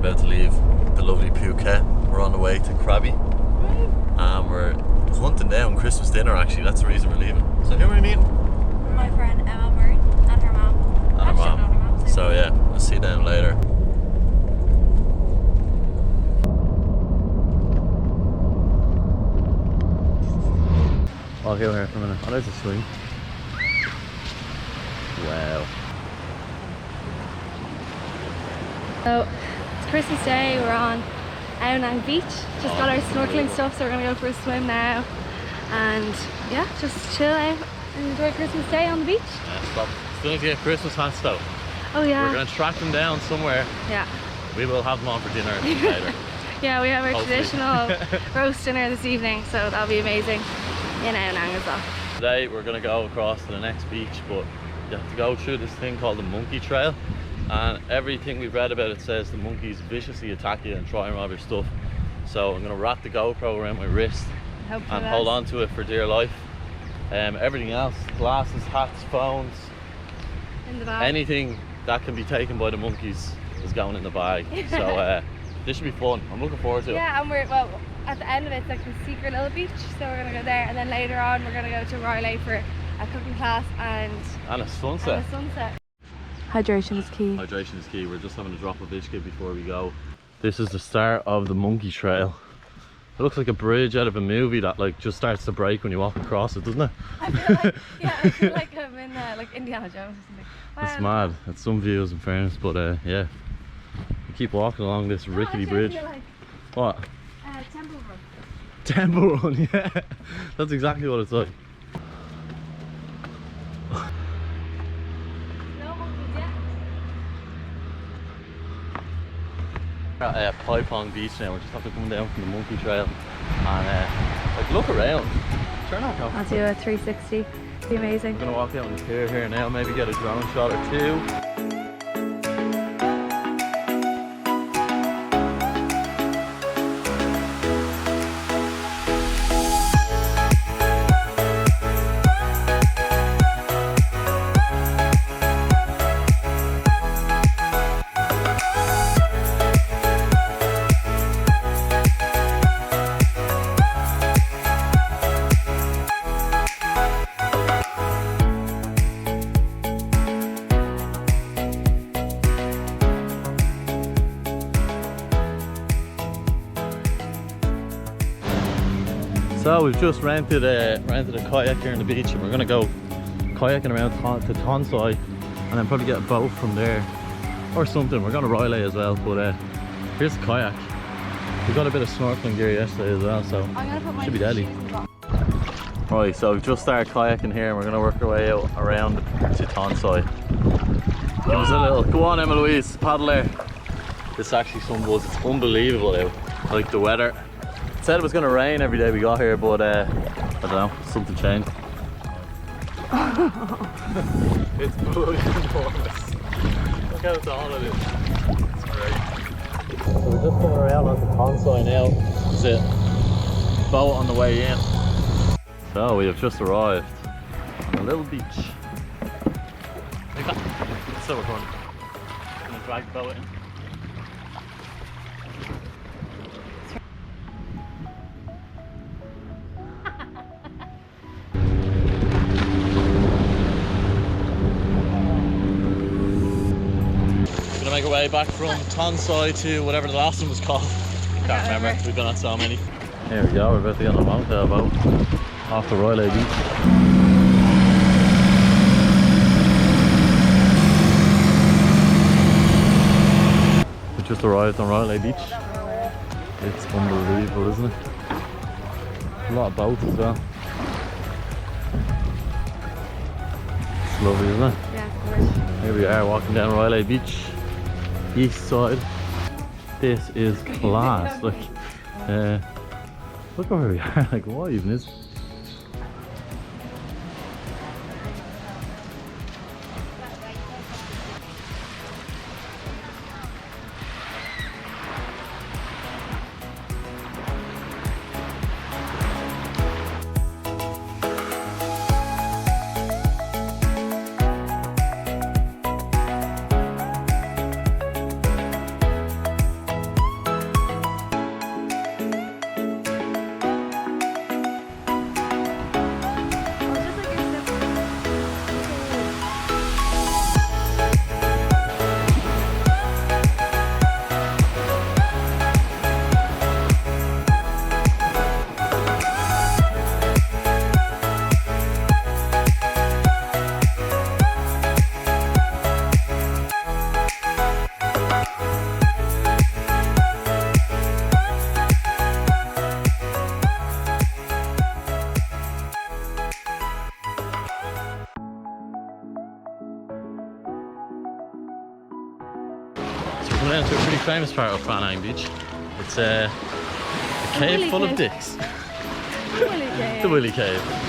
about to leave the lovely Phuket. We're on the way to Krabi. We're hunting down Christmas dinner actually, that's the reason we're leaving. So who are we meeting? My friend Emma Murray and her mom. And her mom. So yeah, we'll see them later. Walk out here for a minute. Oh, there's a swing. Wow. So it's Christmas Day, we're on Raleigh Beach. Just got our snorkeling stuff, so we're gonna go for a swim now. And yeah, just chill out and enjoy Christmas Day on the beach. Yeah, stop. Still need to get Christmas hats though. Oh yeah. We're gonna track them down somewhere. Yeah. We will have them on for dinner later. Yeah, we have our Hopefully. traditional roast dinner this evening, so that'll be amazing. In Nang as well. Today we're gonna go across to the next beach, but you have to go through this thing called the monkey trail. And everything we've read about it says the monkeys viciously attack you and try and rob your stuff. So I'm gonna wrap the GoPro around my wrist and hold on to it for dear life. Everything else, glasses, hats, phones, In the bag. anything that can be taken by the monkeys is going in the bag. So this should be fun. I'm looking forward to it. Yeah, and well, at the end of it, it's like the secret little beach, so we're gonna go there, and then later on we're gonna go to Raleigh for a cooking class and a sunset. Hydration is key. Hydration is key. We're just having a drop of biscuit before we go. This is the start of the monkey trail. It looks like a bridge out of a movie that like just starts to break when you walk across it, doesn't it? I feel like, yeah, I feel like I'm in like Indiana Jones or something. It's mad. It's some views in fairness, but yeah. We keep walking along this rickety bridge. I feel like, What? Temple Run. Temple Run, yeah. That's exactly what it's like. No monkeys yet. We're at Paipong Beach now. We're just after coming down from the monkey trail. And like look around. Turn that off. I'll do a 360. It'll be amazing. I'm gonna walk out on the pier here now, maybe get a drone shot or two. So we've just rented a kayak here on the beach, and we're gonna go kayaking around to Tonsia and then probably get a boat from there or something. We're going to Railay as well, but here's the kayak. We got a bit of snorkeling gear yesterday as well, so I'm gonna put my should be deadly. shoes on. Right, so we've just started kayaking here and we're gonna work our way out around to Tonsia. Give us a little, go on Emma Louise, paddle there. This actually sun buzz, it's unbelievable out. Like the weather. It said it was gonna rain every day we got here, but I don't know, something changed. It's bloody enormous. Look how tall it is. It's great. So we're just coming around onto Tonsia now. That's it. Boat on the way in. So we have just arrived on a little beach. Like that. So we're going to drag the boat in. Gonna make our way back from Tonsia to whatever the last one was called. Can't remember. We've been on so many. Here we go. We're about to get on a mountain boat off the Raleigh Beach. We just arrived on Raleigh Beach. It's unbelievable, isn't it? A lot of boats as well. It's lovely, isn't it? Yeah, of course. Here we are walking down Raleigh Beach, east side. This is class. Like, look where we are. Like, what even is? to a pretty famous part of Raleigh Beach. It's a cave full of dicks. Willy cave. The Willy Cave.